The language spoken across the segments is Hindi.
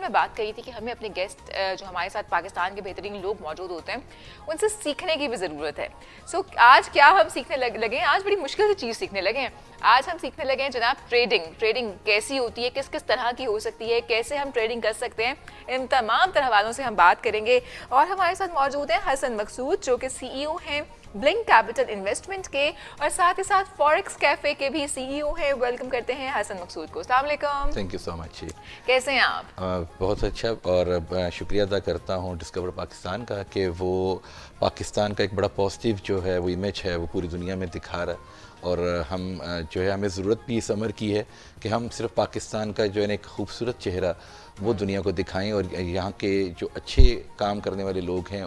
मैं बात कही थी कि हमें अपने गेस्ट जो हमारे साथ पाकिस्तान के बेहतरीन लोग मौजूद होते हैं उनसे सीखने की भी ज़रूरत है। सो आज क्या हम सीखने लगे हैं? आज बड़ी मुश्किल से चीज़ सीखने लगे हैं। आज हम सीखने लगे हैं जनाब ट्रेडिंग कैसी होती है, किस किस तरह की हो सकती है, कैसे हम ट्रेडिंग कर सकते हैं। इन तमाम तरह वालों से हम बात करेंगे और हमारे साथ मौजूद हैं हसन मकसूद जो कि CEO हैं ब्लिंक कैपिटल इन्वेस्टमेंट के और साथ ही साथ फॉरेक्स कैफे के भी CEO हैं। वेलकम करते हैं हसन मकसूद को। अस्सलाम वालेकुम। Thank you so much. कैसे हैं आप? बहुत अच्छा और शुक्रिया अदा करता हूँ डिस्कवर पाकिस्तान का कि वो पाकिस्तान का एक बड़ा पॉजिटिव जो है वो इमेज है वो पूरी दुनिया में दिखा रहा है। और हम जो है हमें ज़रूरत भी इस अमर की है कि हम सिर्फ पाकिस्तान का जो है एक खूबसूरत चेहरा वो दुनिया को दिखाएं और यहाँ के जो अच्छे काम करने वाले लोग हैं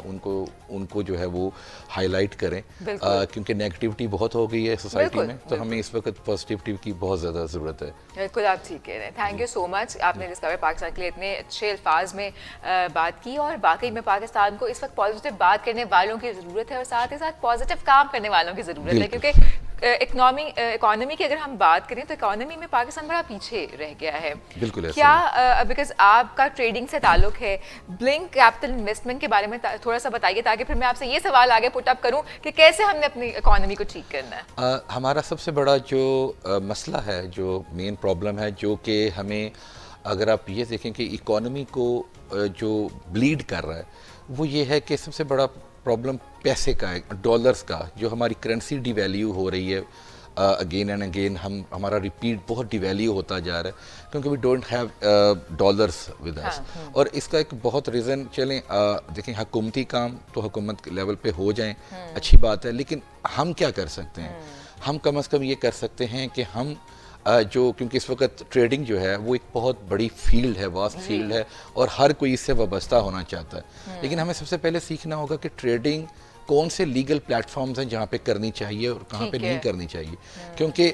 उनको जो है वो हाईलाइट करें, क्योंकि नेगेटिविटी बहुत हो गई है सोसाइटी में, तो हमें इस वक्त पॉजिटिविटी की बहुत ज़्यादा ज़रूरत है। बिल्कुल आप ठीक कह रहे हैं। थैंक यू सो मच, आपने डिस्कवर पाकिस्तान के लिए इतने अच्छे अल्फाज में बात की और वाकई में पाकिस्तान को इस वक्त पॉजिटिव बात करने वालों की ज़रूरत है और साथ ही साथ पॉजिटिव काम करने वालों की ज़रूरत है, क्योंकि इकोनॉमी की अगर हम बात करें तो इकोनॉमी में पाकिस्तान बड़ा पीछे रह गया है। बिल्कुल क्या बिकॉज आपका ट्रेडिंग से ताल्लुक है, ब्लिंक कैपिटल इन्वेस्टमेंट के बारे में थोड़ा सा बताइए ताकि फिर मैं आपसे ये सवाल आगे पुट अप करूं कि कैसे हमने अपनी इकोनॉमी को ठीक करना है। हमारा सबसे बड़ा जो मसला है, जो मेन प्रॉब्लम है, जो कि हमें अगर आप ये देखें कि इकोनॉमी को जो ब्लीड कर रहा है वो ये है कि सबसे बड़ा प्रॉब्लम पैसे का है, डॉलर्स का। जो हमारी करेंसी डिवैल्यू हो रही है अगेन एंड अगेन, हमारा रिपीट बहुत डिवैल्यू होता जा रहा है क्योंकि we don't have dollars with us. और इसका एक बहुत रीज़न चलें देखें, हुकूमती काम तो हुकूमत के लेवल पे हो जाएं, अच्छी बात है, लेकिन हम क्या कर सकते हैं? हम कम अज़ कम ये कर सकते हैं कि हम जो, क्योंकि इस वक्त ट्रेडिंग जो है वो एक बहुत बड़ी फील्ड है, वास्ट फील्ड है और हर कोई इससे वाबस्ता होना चाहता है, लेकिन हमें सबसे पहले सीखना होगा कि ट्रेडिंग कौन से लीगल प्लेटफॉर्म्स हैं जहाँ पे करनी चाहिए और कहाँ पे नहीं करनी चाहिए। क्योंकि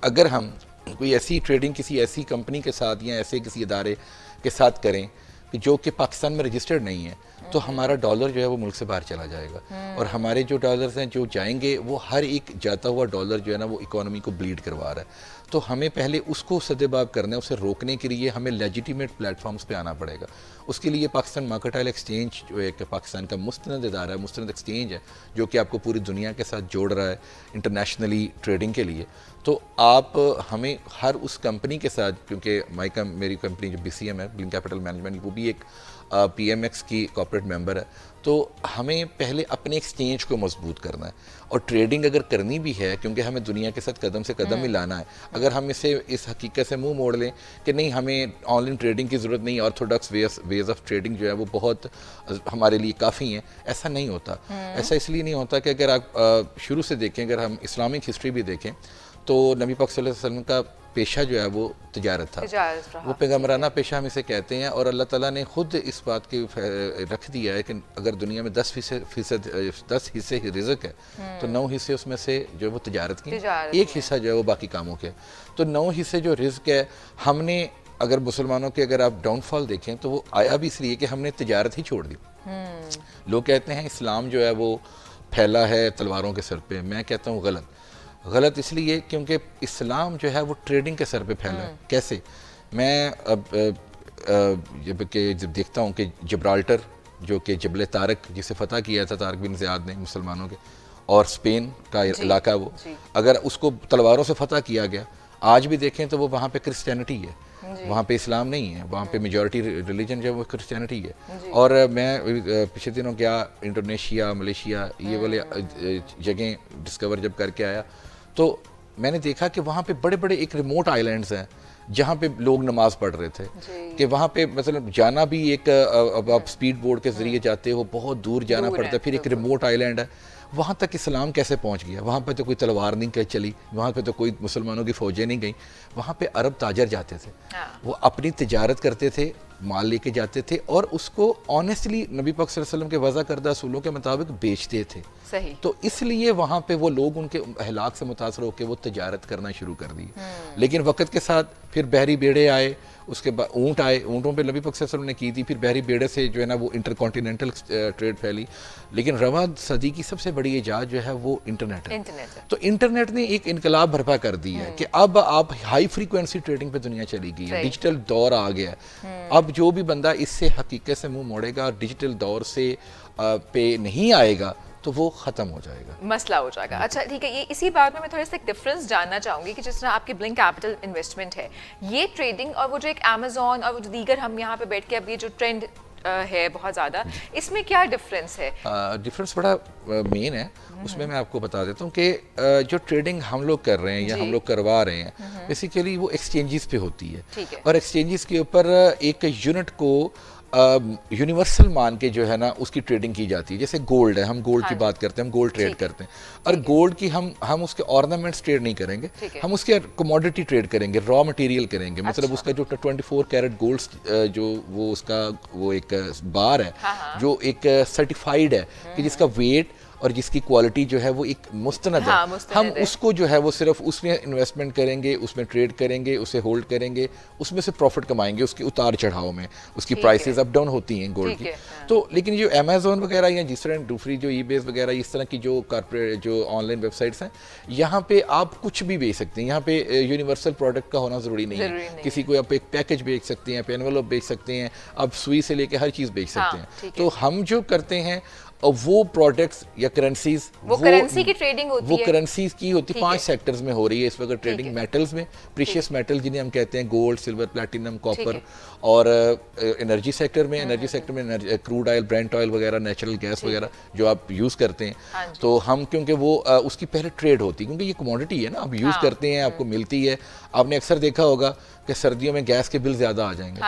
अगर हम कोई ऐसी ट्रेडिंग किसी ऐसी कंपनी के साथ या ऐसे किसी इदारे के साथ करें कि जो कि पाकिस्तान में रजिस्टर्ड नहीं है, तो हमारा डॉलर जो है वो मुल्क से बाहर चला जाएगा और हमारे जो डॉलर्स हैं जो जाएंगे वो हर एक जाता हुआ डॉलर जो है ना वो इकोनॉमी को ब्लीड करवा रहा है। तो हमें पहले उसको सदेबाब करना है, उसे रोकने के लिए हमें लेजिटिमेट प्लेटफॉर्म्स पे आना पड़ेगा। उसके लिए पाकिस्तान मर्केंटाइल एक्सचेंज जो एक पाकिस्तान का मुस्तनद इदारा है, मुस्तनद एक्सचेंज है, जो कि आपको पूरी दुनिया के साथ जोड़ रहा है इंटरनेशनली ट्रेडिंग के लिए। तो आप हमें हर उस कंपनी के साथ, क्योंकि मेरी कंपनी जो BCM है, ब्लिंक कैपिटल मैनेजमेंट, वो भी एक PMX की कॉर्पोरेट मेंबर है, तो हमें पहले अपने एक्सचेंज को मजबूत करना है और ट्रेडिंग अगर करनी भी है, क्योंकि हमें दुनिया के साथ कदम से कदम मिलाना है। अगर हम इस हकीकत से मुंह मोड़ लें कि नहीं हमें ऑनलाइन ट्रेडिंग की ज़रूरत नहीं, ऑर्थोडॉक्स वेज ऑफ ट्रेडिंग जो है वो बहुत हमारे लिए काफ़ी हैं, ऐसा नहीं होता। ऐसा इसलिए नहीं होता कि अगर आप शुरू से देखें, अगर हम इस्लामिक हिस्ट्री भी देखें तो नबी पाक सल्लल्लाहु अलैहि वसल्लम का पेशा जो है वो तिजारत था, वो पैगम्बराना पेशा हम इसे कहते हैं। और अल्लाह ताला ने खुद इस बात की रख दिया है कि अगर दुनिया में 10 हिस्से ही रिज़्क है तो 9 हिस्से उसमें से जो है वो तिजारत की, एक हिस्सा जो है वो बाकी कामों के। तो 9 हिस्से जो रिज़्क है, हमने अगर मुसलमानों के अगर आप डाउनफॉल देखें तो वो आया भी इसलिए कि हमने तिजारत ही छोड़ दी। लोग कहते हैं इस्लाम जो है वो फैला है तलवारों के सर पे, मैं कहता हूँ गलत इसलिए क्योंकि इस्लाम जो है वो ट्रेडिंग के सर पे फैला है। कैसे? मैं अब जब देखता हूँ कि जिब्राल्टर जो कि जबल तारक जिसे फ़तह किया था तारक बिन ज़ियाद ने मुसलमानों के, और स्पेन का इलाका, वो अगर उसको तलवारों से फ़तह किया गया, आज भी देखें तो वो वहाँ पे क्रिश्चियनिटी है, वहाँ पे इस्लाम नहीं है, वहाँ पे मेजॉरिटी रिलीजन जो है वो क्रिश्चियनिटी है। और मैं पिछले दिनों गया इंडोनेशिया, मलेशिया, ये वाले जगह डिस्कवर जब करके आया तो मैंने देखा कि वहाँ पे बड़े बड़े एक रिमोट आइलैंड्स हैं जहाँ पे लोग नमाज पढ़ रहे थे, कि वहाँ पे मतलब जाना भी एक, अब आप स्पीड बोट के ज़रिए जाते हो, बहुत दूर जाना पड़ता है, फिर एक रिमोट आइलैंड है, वहाँ तक इस्लाम कैसे पहुँच गया? वहाँ पे तो कोई तलवार नहीं चली, वहाँ पे तो कोई मुसलमानों की फ़ौजें नहीं गई, वहाँ पे अरब ताजर जाते थे, वो अपनी तिजारत करते थे, माल लेके जाते थे और उसको ऑनेस्टली नबी पाक सल्लल्लाहु अलैहि वसल्लम के वज़ा करदा असूलों के मुताबिक बेचते थे। सही। तो इसलिए वहाँ पे वो लोग उनके अहलाक से मुतासर होकर वो तिजारत करना शुरू कर दी। लेकिन वक़्त के साथ फिर बहरी बेड़े आए, उसके बाद ऊँट आए, ऊँटों पे नबी पाक सल्लल्लाहु अलैहि वसल्लम ने की थी, फिर बहरी बेड़े से जो है ना वो इंटरकॉन्टिनेंटल ट्रेड फैली। लेकिन रवां सदी की सबसे बड़ी ईजाद जो है वो इंटरनेट है। तो इंटरनेट ने एक इनकलाब बर्पा कर दी है कि अब आप हाई फ्रीक्वेंसी ट्रेडिंग पे दुनिया चली गई है, डिजिटल दौर आ गया है। अब जो भी बंदा इससे हकीकत से मुंह मोड़ेगा और डिजिटल दौर से पे नहीं आएगा तो वो ख़त्म हो जाएगा, मसला हो जाएगा। अच्छा ठीक है, ये इसी बात में मैं थोड़ा सा एक डिफरेंस जानना चाहूँगी कि जिस तरह आपकी ब्लिंक कैपिटल इन्वेस्टमेंट है, ये ट्रेडिंग और वो जो एक अमेजोन और वो जो दीगर हम यहाँ पे बैठ के अब ये जो ट्रेंड है बहुत ज़्यादा, इसमें क्या डिफरेंस है? डिफरेंस बड़ा मेन है। उसमें मैं आपको बता देता हूँ कि जो ट्रेडिंग हम लोग कर रहे हैं या हम लोग करवा रहे हैं बेसिकली वो एक्सचेंजेस पे होती है, ठीक है। और एक्सचेंजेस के ऊपर एक यूनिट को यूनिवर्सल मान के जो है ना उसकी ट्रेडिंग की जाती है। जैसे गोल्ड है, हम गोल्ड की बात करते हैं, हम गोल्ड ट्रेड करते हैं, और गोल्ड की हम उसके ऑर्नामेंट्स ट्रेड नहीं करेंगे, हम उसके कमोडिटी ट्रेड करेंगे, रॉ मटेरियल करेंगे। मतलब उसका जो 24 कैरेट गोल्ड जो वो उसका वो एक बार है जो एक सर्टिफाइड है कि जिसका वेट और जिसकी क्वालिटी जो है वो एक मुस्तनद है, हम उसको जो है वो सिर्फ उसमें इन्वेस्टमेंट करेंगे, उसमें ट्रेड करेंगे, उसे होल्ड करेंगे, उसमें से प्रॉफिट कमाएंगे उसके उतार चढ़ाव में। उसकी प्राइसेस अप डाउन होती हैं गोल्ड की। तो लेकिन जो अमेजोन वगैरह या जिस तरह दूसरी जो ईबेस वगैरह इस तरह की जो कॉर्पोरेट जो ऑनलाइन वेबसाइट्स हैं, यहाँ पे आप कुछ भी बेच सकते हैं। यहाँ पे यूनिवर्सल प्रोडक्ट का होना ज़रूरी नहीं है। किसी को आप एक पैकेज बेच सकते हैं, एनवेलप बेच सकते हैं, आप सुई से लेके हर चीज़ बेच सकते हैं। तो हम जो करते हैं और वो प्रोडक्ट्स या करेंसीज, वो करेंसी की ट्रेडिंग होती है, वो करेंसीज की होती है। 5 सेक्टर्स में हो रही है इस वक्त ट्रेडिंग। मेटल्स में प्रीशियस मेटल जिन्हें हम कहते हैं गोल्ड, सिल्वर, प्लैटिनम, कॉपर, और एनर्जी सेक्टर में क्रूड ऑयल, ब्रेंट ऑयल वगैरह, नेचुरल गैस वगैरह जो आप यूज़ करते हैं। तो हम क्योंकि वो उसकी पहले ट्रेड होती है, क्योंकि ये कमोडिटी है ना, आप यूज़ करते हैं, आपको मिलती है। आपने अक्सर देखा होगा कि सर्दियों में गैस के बिल ज़्यादा आ जाएंगे,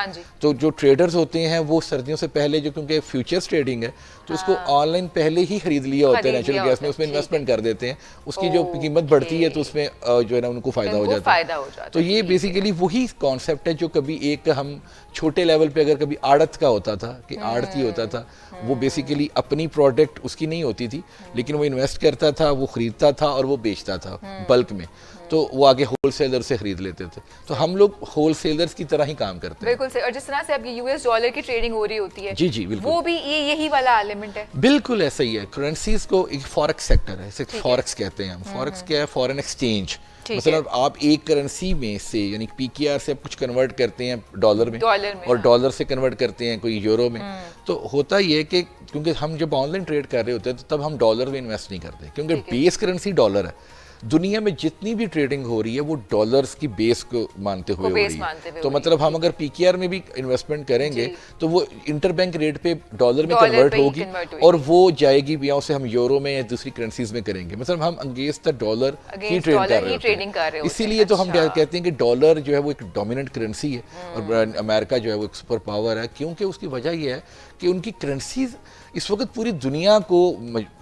तो जो ट्रेडर्स होते हैं वो सर्दियों से पहले जो, क्योंकि फ्यूचर्स ट्रेडिंग है तो उसको ऑनलाइन पहले ही खरीद लिया होता है नेचुरल गैस में, उसमें इन्वेस्टमेंट कर देते हैं। उसकी जो कीमत बढ़ती है तो उसमें जो है ना उनको फ़ायदा हो जाता है। तो ये बेसिकली वही कॉन्सेप्ट है जो कभी एक हम छोटे लेवल पे अगर कभी आड़त का होता था कि आड़ती होता था, वो बेसिकली अपनी प्रोडक्ट उसकी नहीं होती थी, लेकिन वो इन्वेस्ट करता था, वो खरीदता था और वो बेचता था बल्क में, तो वो आगे होलसेलर से खरीद लेते थे। तो हम लोग होलसेलर्स की तरह ही काम करते हैं। बिल्कुल सही। और जिस तरह से अब ये यूएस डॉलर की ट्रेडिंग हो रही होती है, जी जी बिल्कुल, वो भी यही वाला एलिमेंट है। बिल्कुल ऐसा ही है। करेंसीज को एक फॉरेक्स सेक्टर है, इसे फॉरेक्स कहते हैं हम। फॉरेक्स क्या है? Foreign exchange. मतलब आप एक करेंसी में से यानी पीकेआर से आप कुछ कन्वर्ट करते हैं डॉलर में, और डॉलर से कन्वर्ट करते हैं कोई यूरो में। तो होता ये है कि क्योंकि हम जब ऑनलाइन ट्रेड कर रहे होते हैं तो तब हम डॉलर में इन्वेस्ट नहीं करते, क्योंकि बेस करेंसी डॉलर है। दुनिया में जितनी भी ट्रेडिंग हो रही है वो डॉलर्स की बेस को मानते हुए हो रही है। तो मतलब हम अगर पीकेआर में भी इन्वेस्टमेंट करेंगे तो वो इंटरबैंक रेट पे डॉलर में कन्वर्ट होगी, और वो जाएगी भी, उसे हम यूरो में या दूसरी करेंसीज में करेंगे। मतलब हम against the dollar he trade कर रहे हैं। इसीलिए तो हम कहते हैं कि डॉलर जो है वो एक डोमिनेंट करेंसी है, और अमेरिका जो है वो एक सुपर पावर है, क्योंकि उसकी वजह यह है कि उनकी करेंसीज इस वक्त पूरी दुनिया को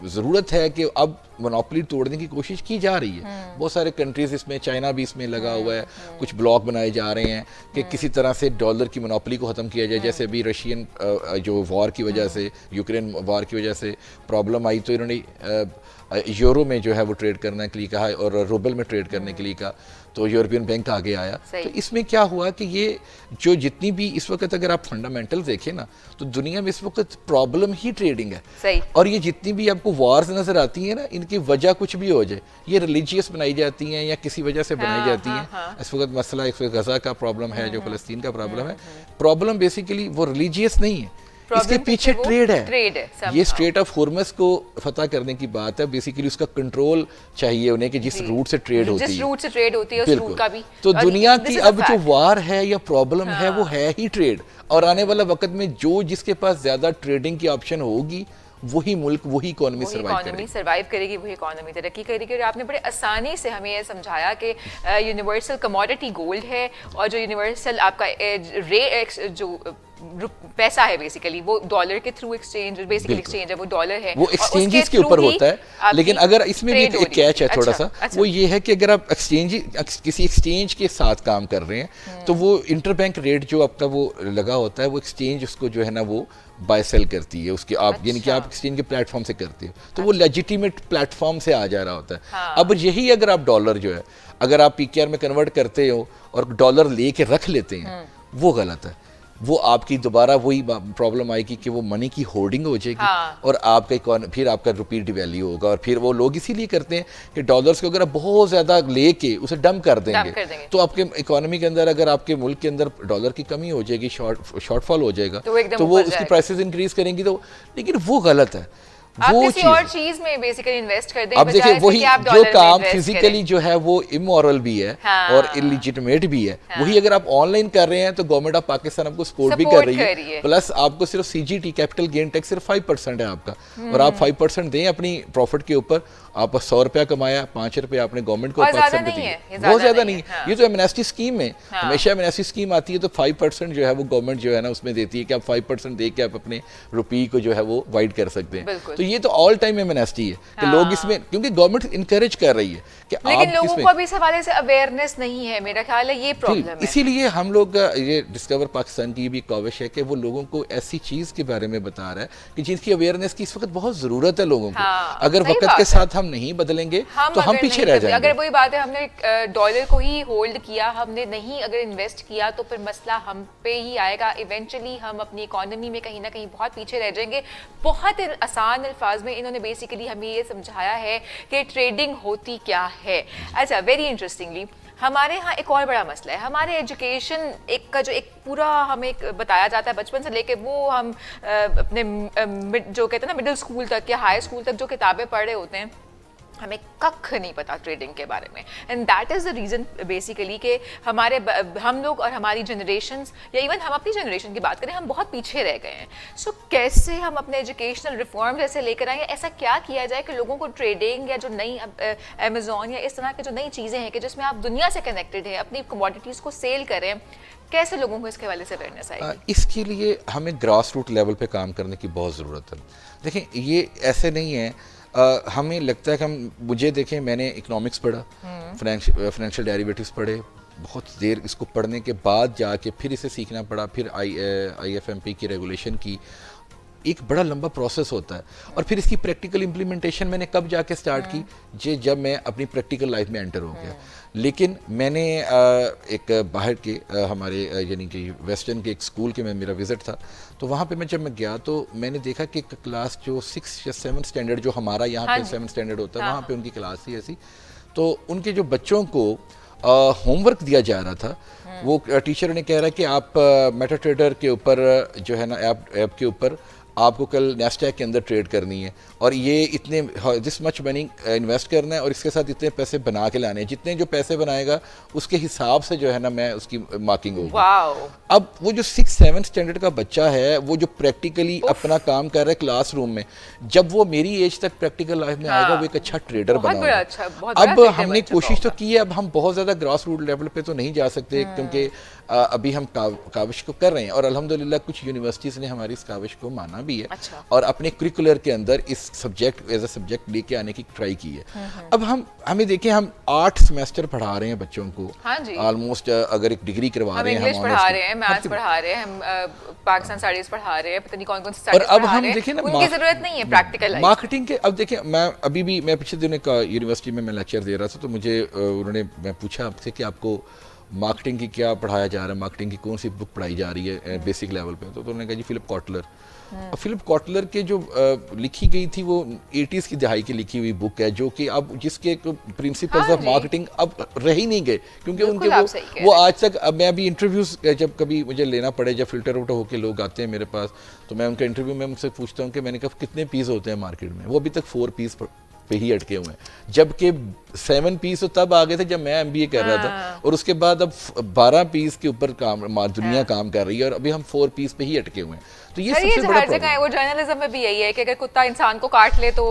ज़रूरत है कि अब मोनोपोली तोड़ने की कोशिश की जा रही है। बहुत सारे कंट्रीज इसमें, चाइना भी इसमें लगा हुआ है, कुछ ब्लॉक बनाए जा रहे हैं कि किसी तरह से डॉलर की मोनोपोली को ख़त्म किया जाए। जैसे अभी रशियन जो वॉर की वजह से, यूक्रेन वॉर की वजह से प्रॉब्लम आई, तो इन्होंने यूरो में जो है वो ट्रेड करने के लिए कहा और रूबल में ट्रेड करने के लिए कहा, तो यूरोपियन बैंक आगे आया। तो इसमें क्या हुआ कि ये जो जितनी भी इस वक्त अगर आप फंडामेंटल देखें ना, तो दुनिया में इस वक्त प्रॉब्लम ही ट्रेडिंग है। सही। और ये जितनी भी आपको वॉर्स नजर आती है ना, इनकी वजह कुछ भी हो जाए, ये रिलीजियस बनाई जाती हैं या किसी वजह से बनाई जाती हैं। इस वक्त मसला इस वक्त गजा का प्रॉब्लम है, जो फलस्तीन का प्रॉब्लम है, प्रॉब्लम बेसिकली वो रिलीजियस नहीं है, इसके पीछे ट्रेड है। ये स्ट्रेट ऑफ हॉर्मस को फतह करने की बात है। बेसिकली उसका कंट्रोल चाहिए उन्हें कि जिस रूट से ट्रेड होती है, जिस रूट से ट्रेड होती है उस रूट का भी। तो दुनिया की अब जो वार है या प्रॉब्लम है वो है ही ट्रेड। और आने वाला वक्त में जो जिसके पास ज्यादा ट्रेडिंग की ऑप्शन होगी वही मुल्क, वही इकोनॉमी सर्वाइव करेगी, वही इकोनॉमी तरक्की करेगी। और आपने बड़े आसानी से हमें ये समझाया कि यूनिवर्सल कमोडिटी गोल्ड है, और जो यूनिवर्सल आपका जो पैसा है बेसिकली वो डॉलर के थ्रू एक्सचेंज, बेसिकली एक्सचेंज है वो डॉलर है, वो एक्सचेंजेस के ऊपर होता है। लेकिन अगर इसमें भी एक कैच है थोड़ा सा, वो ये है कि अगर आप किसी एक्सचेंज के साथ काम कर रहे हैं तो वो इंटरबैंक रेट जो आपका वो लगा होता है, वो एक्सचेंज उसको जो है ना वो बाय सेल करती है उसके, आप यानी कि आप एक्सचेंज के प्लेटफॉर्म से करते हो, तो वो लेजिटिमेट प्लेटफॉर्म से आ जा रहा होता है। अब यही अगर आप डॉलर जो है अगर आप पीकेआर में कन्वर्ट करते हो और डॉलर लेके रख लेते हैं, वो गलत है। वो आपकी दोबारा वही प्रॉब्लम आएगी कि वो मनी की होर्डिंग हो जाएगी। हाँ। और आपका फिर आपका रुपी डिवैल्यू होगा, और फिर वो लोग इसीलिए करते हैं कि डॉलर्स को अगर आप बहुत ज़्यादा लेके उसे डंप कर देंगे तो आपके इकोनॉमी के अंदर, अगर आपके मुल्क के अंदर डॉलर की कमी हो जाएगी, शॉर्टफॉल हो जाएगा, तो वो उसकी प्राइसेस इंक्रीज करेंगी। तो लेकिन वो गलत है, आप वो किसी और चीज में बेसिकली इन्वेस्ट कर दें। अब देखिए वही जो काम फिजिकली जो है वो इमोरल भी है हाँ। और इलिजिटिमेट भी है, हाँ। वही अगर आप ऑनलाइन कर रहे हैं तो गवर्नमेंट ऑफ पाकिस्तान आपको सपोर्ट भी कर रही है, प्लस आपको सिर्फ सीजीटी कैपिटल गेन टैक्स सिर्फ 5% है आपका, और आप 5% दें अपनी प्रॉफिट के ऊपर। आप 100 रुपया कमाया, 5 रुपया आपने गवर्नमेंट को पाकिस्तान में दिए, बहुत ज्यादा नहीं है। ये तो एमनेस्टी स्कीम में हमेशा एमनेस्टी स्कीम आती है तो 5% जो है वो गवर्नमेंट जो है ना उसमें देती है कि आप 5% दे के आप अपने रुपये को जो है वो वाइड कर सकते हैं। तो ये तो ऑल टाइम एमनेस्टी है कि लोग इसमें, क्योंकि गवर्नमेंट इनकरेज कर रही है कि लेकिन लोगों को अभी इस हवाले से अवेयरनेस नहीं है, मेरा ख्याल है ये प्रॉब्लम है। इसीलिए हम लोग ये डिस्कवर पाकिस्तान की भी काविश है कि वो लोगों को ऐसी चीज के बारे में बता रहा है कि जिनकी अवेयरनेस की इस वक्त बहुत जरूरत है लोगों को। अगर वक्त के साथ हम नहीं बदलेंगे तो हम पीछे रह जाएंगे। अगर वही बात है, हमने डॉलर को ही होल्ड किया, हमने नहीं अगर इन्वेस्ट किया तो फिर मसला हम पे ही आएगा। इवेंचुअली हम अपनी इकोनॉमी में कहीं ना कहीं बहुत पीछे रह जाएंगे। बहुत आसान अल्फाज में इन्होंने बेसिकली हमें ये समझाया है कि ट्रेडिंग होती क्या है। अच्छा, वेरी इंटरेस्टिंगली हमारे यहाँ एक और बड़ा मसला है, हमारे एजुकेशन एक का जो एक पूरा हमें एक बताया जाता है बचपन से लेके वो हम अपने जो कहते हैं ना मिडिल स्कूल तक या हाई स्कूल तक जो किताबें पढ़ रहे होते हैं, हमें कख नहीं पता ट्रेडिंग के बारे में। And that is the reason basically कि हम लोग और हमारी जनरेशंस या इवन हम अपनी जनरेशन की बात करें, हम बहुत पीछे रह गए हैं। सो कैसे हम अपने एजुकेशनल रिफॉर्म जैसे लेकर आएंगे, ऐसा क्या किया जाए कि लोगों को ट्रेडिंग या जो नई अमेजोन या इस तरह की जो नई चीज़ें हैं कि जिसमें आप दुनिया से कनेक्टेड हैं, अपनी कमोडिटीज़ को सेल करें, कैसे लोगों को इसके हवाले से अवेयरनेस आएगी? इसके लिए हमें ग्रास रूट लेवल पे काम करने की बहुत ज़रूरत है। देखें, ये ऐसे नहीं है, हमें लगता है कि मुझे देखें, मैंने इकोनॉमिक्स पढ़ा, फाइनेंशियल डेरिवेटिव्स पढ़े, बहुत देर इसको पढ़ने के बाद जाके फिर इसे सीखना पड़ा, फिर IFMP की रेगुलेशन की, एक बड़ा लंबा प्रोसेस होता है। और फिर इसकी प्रैक्टिकल इम्प्लीमेंटेशन मैंने कब जाके स्टार्ट की, जब मैं अपनी प्रैक्टिकल लाइफ में एंटर हो गया। लेकिन मैंने एक बाहर के हमारे यानी कि वेस्टर्न के एक स्कूल के में मेरा विज़िट था, तो वहाँ पे जब मैं गया तो मैंने देखा कि क्लास जो 6 या 7 स्टैंडर्ड जो हमारा यहाँ पे 7 स्टैंडर्ड होता है, वहाँ पे उनकी क्लास थी ऐसी। तो उनके जो बच्चों को होमवर्क दिया जा रहा था, वो टीचर ने कह रहा है कि आप मेटा ट्रेडर के ऊपर जो है ना ऐप के ऊपर आपको कल नैस्डैक के अंदर ट्रेड करनी है, और ये इतने दिस मच मनी इन्वेस्ट करना है, और इसके साथ इतने पैसे बना के लाने हैं, जितने जो पैसे बनाएगा उसके हिसाब से जो है ना मैं उसकी मार्किंग होगी। अब वो जो 6-7 स्टैंडर्ड का बच्चा है, वो जो प्रैक्टिकली अपना काम कर रहा है क्लासरूम में, जब वो मेरी एज तक प्रैक्टिकल लाइफ में आएगा वो एक अच्छा ट्रेडर बना। अब हमने कोशिश तो की है, अब हम बहुत ज़्यादा ग्रास रूट लेवल पे तो नहीं जा सकते, क्योंकि अभी हम काविश को कर रहे हैं, और अल्हम्दुलिल्लाह कुछ यूनिवर्सिटीज़ ने हमारी इस काविश को माना भी है। अच्छा। और अपने करिकुलर के अंदर इस सब्जेक्ट एज अ सब्जेक्ट लेके आने की ट्राई की है। अब हमें देखिए, हम 8 सेमेस्टर पढ़ा रहे हैं बच्चों को, ऑलमोस्ट अगर एक डिग्री करवा रहे हैं, हम इंग्लिश पढ़ा रहे हैं, मैथ्स पढ़ा रहे हैं, हम पाकिस्तान स्टडीज पढ़ा रहे हैं, पता नहीं कौन कौन सी स्टडीज पढ़ा रहे हैं। और अब हम देखिए ना, उनकी जरूरत नहीं है प्रैक्टिकल मार्केटिंग के। अब देखिए, मैं पिछले दिन एक यूनिवर्सिटी में मैं लेक्चर दे रहा था, तो मुझे मैं पूछा आपसे कि आपको मार्केटिंग की क्या पढ़ाया जा रहा है, मार्केटिंग की कौन सी बुक पढ़ाई जा रही है बेसिक लेवल पे, तो उन्होंने कहा जी फिलिप कॉटलर। और फिलिप कॉटलर के जो लिखी गई थी वो 80s की दहाई की लिखी हुई बुक है, जो कि अब जिसके प्रिंसिपल्स ऑफ मार्केटिंग अब रह ही नहीं गए, क्योंकि उनके वो आज तक। अब मैं अभी इंटरव्यूज जब कभी मुझे लेना पड़े, जब फिल्टर आउट होकर लोग आते हैं मेरे पास, तो मैं उनका इंटरव्यू में मुझसे पूछता हूँ कि मैंने कहा कितने पीस होते हैं मार्केट में, वो अभी तक 4 पीस पे ही अटके हुए हैं, जबकि 7 पीस तो तब आ गए थे जब मैं MBA कर रहा था, और उसके बाद अब 12 पीस के ऊपर दुनिया काम कर रही है, और अभी हम 4 पीस पे ही अटके हुए हैं। तो ये सबसे बड़ा प्रॉब्लम है। वो जर्नलिज्म में भी यही है कि अगर कुत्ता इंसान को काट ले तो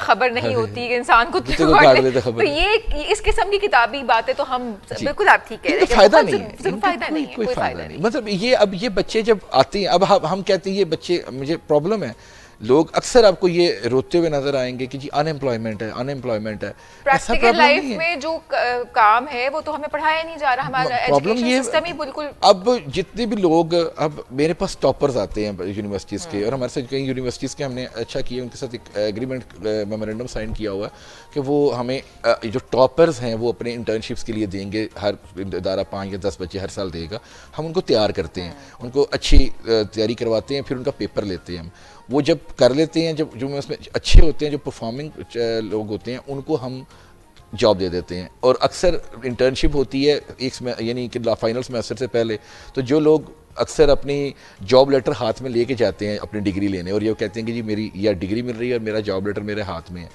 खबर नहीं होती, कि इंसान कुत्ते को काट ले तो खबर। तो ये इस किस्म की किताबी बातें तो हम बिल्कुल आप ठीक कह रहे हैं, फायदा नहीं है, फायदा नहीं, कोई फायदा नहीं। मतलब ये अब ये बच्चे जब आते हैं, अब हम कहते हैं ये बच्चे, मुझे प्रॉब्लम है लोग अक्सर आपको ये रोते हुए नजर आएंगे कि जी अनएम्प्लॉयमेंट है, अनएम्प्लॉयमेंट है। ऐसा प्रैक्टिकल प्रॉब्लम लाइफ नहीं है। में जो काम है वो तो हमें पढ़ाया नहीं जा रहा, हमारा प्रॉब्लम एजुकेशन ये सिस्टम ही बिल्कुल। अब जितने भी लोग, अब मेरे पास टॉपर्स आते हैं यूनिवर्सिटीज़ के, और हमारे साथ कई यूनिवर्सिटीज़ के हमने अच्छा किया, उनके साथ एक एग्रीमेंट मेमोरेंडम साइन किया हुआ है कि वो हमें जो टॉपर्स हैं वो अपने इंटर्नशिप्स के लिए देंगे, हर इदारा 5 या 10 बच्चे हर साल देगा, हम उनको तैयार करते हैं, उनको अच्छी तैयारी करवाते हैं, फिर उनका पेपर लेते हैं हम। वो जब कर लेते हैं, जब जो उसमें अच्छे होते हैं, जो परफॉर्मिंग लोग होते हैं, उनको हम जॉब दे देते हैं। और अक्सर इंटर्नशिप होती है यानी कि फाइनल सेमेस्टर से पहले, तो जो लोग अक्सर अपनी जॉब लेटर हाथ में लेके जाते हैं अपनी डिग्री लेने, और ये कहते हैं कि जी मेरी या डिग्री मिल रही है और मेरा जॉब लेटर मेरे हाथ में है।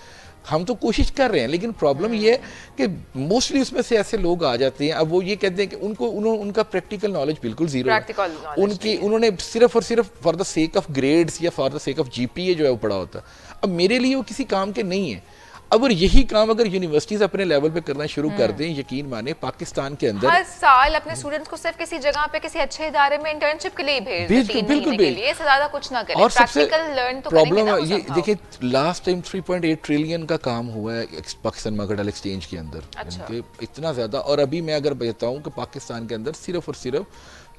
हम तो कोशिश कर रहे हैं, लेकिन प्रॉब्लम ये है कि मोस्टली उसमें से ऐसे लोग आ जाते हैं, अब वो ये कहते हैं कि उनका प्रैक्टिकल नॉलेज बिल्कुल जीरो है। उन्होंने सिर्फ और सिर्फ for the sake of grades या for the sake of GPA जो है वो पढ़ा होता है। अब मेरे लिए वो किसी काम के नहीं है। अगर यही काम अगर यूनिवर्सिटीज अपने लेवल पे करना शुरू कर दें, यकीन माने पाकिस्तान के अंदर हर साल अपने स्टूडेंट्स को सिर्फ किसी जगह पे किसी अच्छे इदारे में इंटर्नशिप के लिए ही भेज दें, 3 महीने के लिए, इससे ज्यादा कुछ ना करें। और सबसे प्रैक्टिकल लर्न तो प्रॉब्लम करेंगे ना ये somehow। देखिए, लास्ट टाइम 3.8 ट्रिलियन का काम हुआ है पाकिस्तान मर्केंटाइल एक्सचेंज के अंदर। अच्छा। इतना ज्यादा, और अभी मैं अगर बताऊं कि पाकिस्तान के अंदर सिर्फ और सिर्फ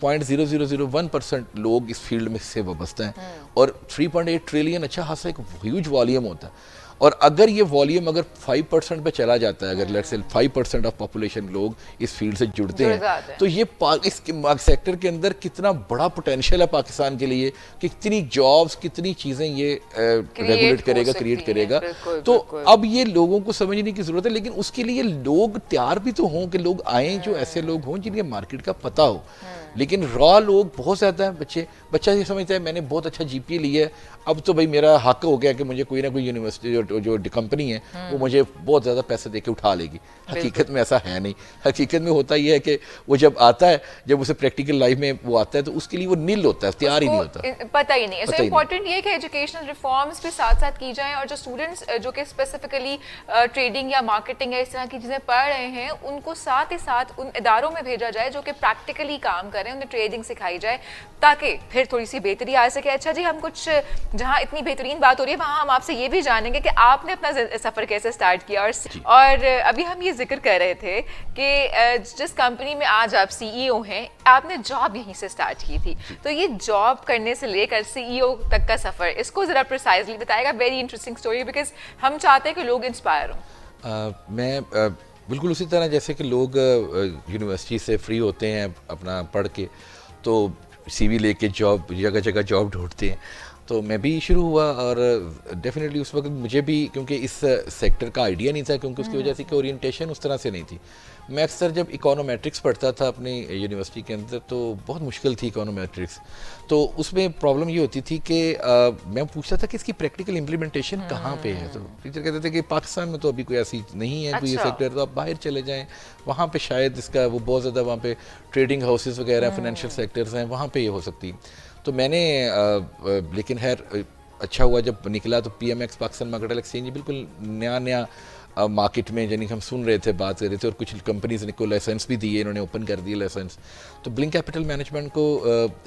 0.0001% लोग इस फील्ड में से वाबस्ता हैं, और 3.8 ट्रिलियन अच्छा खासा एक ह्यूज वॉल्यूम होता है। और अगर ये वॉल्यूम अगर 5% पे चला जाता है, अगर लेट्स से 5% ऑफ पॉपुलेशन लोग इस फील्ड से जुड़ते हैं, तो ये इस सेक्टर के अंदर कितना बड़ा पोटेंशियल है पाकिस्तान के लिए, कि कितनी जॉब्स, कितनी चीज़ें ये रेगुलेट करेगा, क्रिएट करेगा। तो अब ये लोगों को समझने की ज़रूरत है, लेकिन उसके लिए लोग तैयार भी तो हों कि लोग आएँ जो ऐसे लोग हों जिन्हें मार्केट का पता हो। लेकिन रॉ लोग बहुत ज़्यादा हैं। बच्चा ये समझता है मैंने बहुत अच्छा जीपीए लिया है, अब तो भाई मेरा हक हो गया कि मुझे कोई ना कोई यूनिवर्सिटी जो कंपनी है वो मुझे बहुत ज़्यादा पैसे दे के उठा लेगी। हकीकत में ऐसा है नहीं। हकीकत में होता यह है कि वो जब आता है, जब उसे प्रैक्टिकल लाइफ में वो आता है, तो उसके लिए वो नील होता है, तैयार ही नहीं होता, पता ही नहीं है। सो इम्पोर्टेंट ये है कि एजुकेशनल रिफॉर्म्स भी साथ साथ की जाएं, और जो स्टूडेंट्स जो कि स्पेसिफिकली ट्रेडिंग या मार्केटिंग या इस तरह की चीज़ें पढ़ रहे हैं, उनको साथ ही साथ उन इदारों में भेजा जाए जो कि प्रैक्टिकली काम करें, उन्हें ट्रेडिंग सिखाई जाए, ताकि फिर थोड़ी सी बेहतरी आ सके। अच्छा जी, हम कुछ जहाँ इतनी बेहतरीन बात हो रही है वहाँ हम आपसे ये भी जानेंगे कि आपने अपना सफ़र कैसे स्टार्ट किया। और अभी हम ये जिक्र कर रहे थे कि जिस कंपनी में आज आप सीईओ हैं, आपने जॉब यहीं से स्टार्ट की थी, तो ये जॉब करने से लेकर सीईओ तक का सफ़र, इसको ज़रा प्रिसाइजली बताएगा। वेरी इंटरेस्टिंग स्टोरी, बिकॉज हम चाहते हैं कि लोग इंस्पायर हों। मैं बिल्कुल उसी तरह जैसे कि लोग यूनिवर्सिटी से फ्री होते हैं अपना पढ़ के, तो सीवी लेके जॉब जगह जगह जॉब ढूंढते हैं, तो मैं भी शुरू हुआ। और डेफिनेटली उस वक्त मुझे भी, क्योंकि इस सेक्टर का आइडिया नहीं था, क्योंकि उसकी वजह से कि ओरिएंटेशन उस तरह से नहीं थी। मैं अक्सर जब इकोनोमेट्रिक्स पढ़ता था अपनी यूनिवर्सिटी के अंदर, तो बहुत मुश्किल थी इकोनोमेट्रिक्स। तो उसमें प्रॉब्लम ये होती थी कि मैं पूछता था कि इसकी प्रैक्टिकल इम्प्लीमेंटेशन कहाँ पे है। तो टीचर कहते थे कि पाकिस्तान में तो अभी कोई ऐसी नहीं है, कोई ये सेक्टर, तो आप बाहर चले जाएँ, वहाँ पे शायद इसका वो बहुत ज़्यादा, वहाँ पे ट्रेडिंग हाउसेस वगैरह, फाइनेंशियल सेक्टर्स हैं, वहाँ पे ये हो सकती है। तो मैंने लेकिन खैर अच्छा हुआ जब निकला, तो पीएमएक्स पाकिस्तान मर्केंटाइल एक्सचेंज बिल्कुल नया मार्केट में, यानी हम सुन रहे थे, बात कर रहे थे, और कुछ कंपनीज ने को लाइसेंस भी दिए, इन्होंने ओपन कर दिए लाइसेंस। तो ब्लिंक कैपिटल मैनेजमेंट को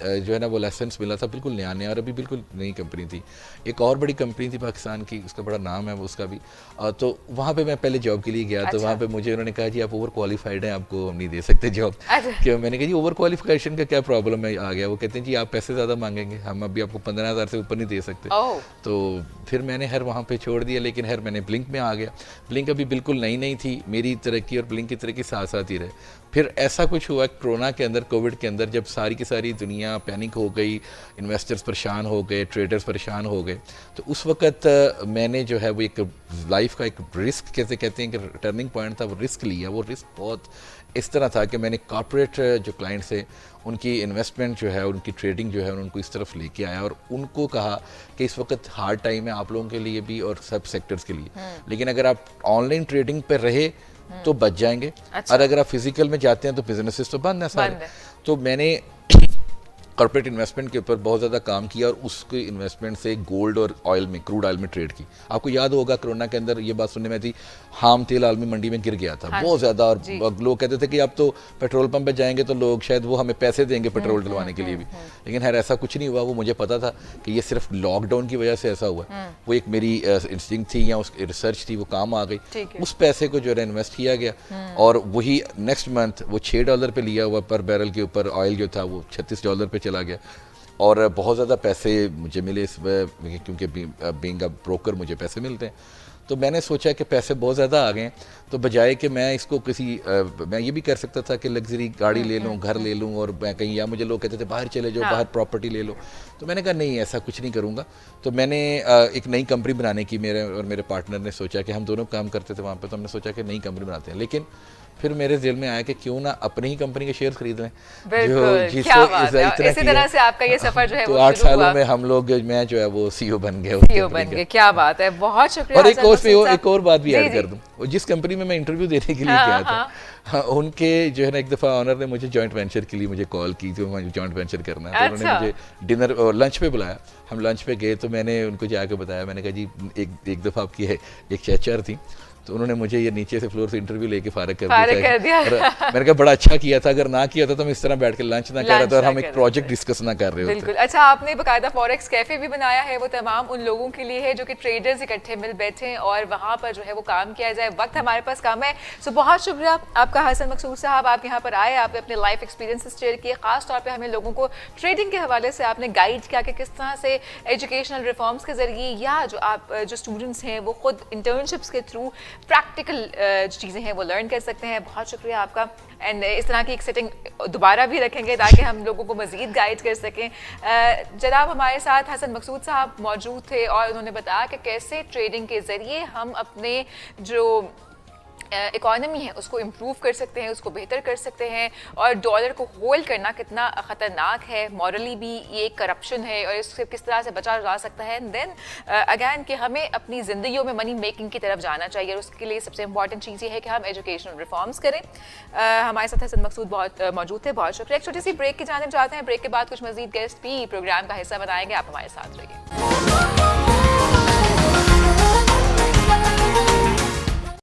जो है ना वो लाइसेंस मिला था, बिल्कुल नया, और अभी बिल्कुल नई कंपनी थी। एक और बड़ी कंपनी थी पाकिस्तान की, उसका बड़ा नाम है वो, उसका भी। तो वहाँ पे मैं पहले जॉब के लिए गया। तो वहाँ पे मुझे उन्होंने कहा जी आप ओवर क्वालिफाइड हैं, आपको हम नहीं दे सकते जॉब। क्यों? मैंने कहा जी ओवर क्वालिफिकेशन का क्या प्रॉब्लम है? आ गया। वो कहते हैं जी आप पैसे ज़्यादा मांगेंगे, हम अभी आपको 15,000 से ऊपर नहीं दे सकते। तो फिर मैंने वहाँ पे छोड़ दिया, लेकिन मैंने ब्लिंक में आ गया। ब्लिंक अभी बिल्कुल नई थी, मेरी तरक्की और ब्लिंक की तरक्की साथ साथ ही रहे। फिर ऐसा कुछ हुआ कोरोना के अंदर, कोविड के अंदर, जब सारी की सारी दुनिया पैनिक हो गई, इन्वेस्टर्स परेशान हो गए, ट्रेडर्स परेशान हो गए, तो उस वक़्त मैंने जो है वो एक लाइफ का एक रिस्क, कैसे कहते हैं कि टर्निंग पॉइंट था, वो रिस्क लिया। वो रिस्क बहुत इस तरह था कि मैंने कॉर्पोरेट जो क्लाइंट्स है उनकी इन्वेस्टमेंट जो है, उनकी ट्रेडिंग जो है, उनको इस तरफ लेके आया, और उनको कहा कि इस वक्त हार्ड टाइम है आप लोगों के लिए भी और सब सेक्टर्स के लिए, लेकिन अगर आप ऑनलाइन ट्रेडिंग पर रहे तो बच जाएंगे। और अगर आप फिजिकल में जाते हैं तो बिजनेसेस तो बंद है सारे। तो मैंने कॉर्पोरेट इन्वेस्टमेंट के ऊपर बहुत ज़्यादा काम किया और उसके इन्वेस्टमेंट से गोल्ड और ऑयल में, क्रूड ऑयल में ट्रेड की। आपको याद होगा कोरोना के अंदर ये बात सुनने में थी, हाम तेल आलमी मंडी में गिर गया था बहुत ज़्यादा, और लोग कहते थे कि अब तो पेट्रोल पंप पे जाएंगे तो लोग शायद वो हमें पैसे देंगे पेट्रोल डलवाने के लिए भी, लेकिन खैर ऐसा कुछ नहीं हुआ। वो मुझे पता था कि ये सिर्फ लॉकडाउन की वजह से ऐसा हुआ। वो एक मेरी इंस्टिंक्ट थी या उस रिसर्च थी, वो काम आ गई। उस पैसे को जो है इन्वेस्ट किया गया और वही नेक्स्ट मंथ वो $6 पे लिया हुआ पर बैरल के ऊपर ऑयल जो था वो $36 पे चला गया और बहुत ज़्यादा पैसे मुझे मिले इस क्योंकि बीइंग अ ब्रोकर मुझे पैसे मिलते हैं। तो मैंने सोचा कि पैसे बहुत ज़्यादा आ गए, तो बजाय कि मैं इसको किसी मैं ये भी कर सकता था कि लग्जरी गाड़ी ले लूँ, घर ले लूँ, और मैं कहीं, या मुझे लोग कहते थे बाहर चले जाओ, बाहर प्रॉपर्टी ले लो, तो मैंने कहा नहीं, ऐसा कुछ नहीं करूँगा। तो मैंने एक नई कंपनी बनाने की, मेरे और मेरे पार्टनर ने सोचा कि हम दोनों काम करते थे वहाँ पर, तो हमने सोचा कि नई कंपनी बनाते हैं। लेकिन फिर मेरे दिल में आया कि क्यों ना अपनी ही कंपनी के शेयर खरीद लें। इसी तरह से आपका ये सफर जो है तो 8 सालों में हम लोग, मैं जो है वो सीईओ बन गया। सीईओ बन गए, क्या बात है, बहुत शुक्रिया। और एक और बात भी ऐड कर दूं, जिस कंपनी में मैं इंटरव्यू देने के लिए गया था, उनके जो है ना, एक दफ़ा ऑनर ने मुझे जॉइंट वेंचर के लिए मुझे कॉल की, तो मुझे जॉइंट वेंचर करना है, तो उन्होंने मुझे डिनर और लंच पे बुलाया। हम लंच पे गए तो मैंने उनको जाके बताया, मैंने कहा जी एक दफ़ा आपकी है एक एचआर थी, तो उन्होंने मुझे ये नीचे से फ्लोर से इंटरव्यू लेके फारिग कर दिया। मैंने कहा बड़ा अच्छा किया था, अगर ना किया था तो मैं इस तरह बैठ के लंच ना कर रहा था और हम एक प्रोजेक्ट डिस्कस ना कर रहे होते। बिल्कुल। अच्छा, आपने बकायदा फॉरेक्स कैफे भी बनाया है, वो तमाम उन लोगों के लिए है जो कि ट्रेडर्स इकट्ठे मिल बैठे और वहाँ पर जो है वो काम किया जाए। वक्त हमारे पास कम है, सो बहुत शुक्रिया आपका हसन मकसूद साहब, आप यहाँ पर आए, आपने अपने लाइफ एक्सपीरियंसेस शेयर किए, खास तौर पर हमें लोगों को ट्रेडिंग के हवाले से आपने गाइड किया कि किस तरह से एजुकेशनल रिफॉर्म्स के जरिए या जो स्टूडेंट्स हैं वो खुद इंटर्नशिप्स के थ्रू प्रैक्टिकल जो चीज़ें हैं वो लर्न कर सकते हैं। बहुत शुक्रिया आपका, एंड इस तरह की एक सेटिंग दोबारा भी रखेंगे ताकि हम लोगों को मज़ीद गाइड कर सकें। जनाब हमारे साथ हसन मकसूद साहब मौजूद थे और उन्होंने बताया कि कैसे ट्रेडिंग के ज़रिए हम अपने जो इकॉनमी है उसको इम्प्रूव कर सकते हैं, उसको बेहतर कर सकते हैं, और डॉलर को होल्ड करना कितना ख़तरनाक है, मॉरली भी ये करप्शन है और इससे किस तरह से बचा जा सकता है। देन अगैन कि हमें अपनी ज़िंदगियों में मनी मेकिंग की तरफ जाना चाहिए और उसके लिए सबसे इंपॉर्टेंट चीज़ ये है कि हम एजुकेशनल रिफॉर्म्स करें। हमारे साथ हसन मकसूद बहुत मौजूद थे, बहुत शुक्रिया। एक छोटी सी ब्रेक की जाने जाते हैं, ब्रेक के बाद कुछ मज़ीद गेस्ट भी प्रोग्राम का हिस्सा बनाएंगे, आप हमारे साथ रहिए।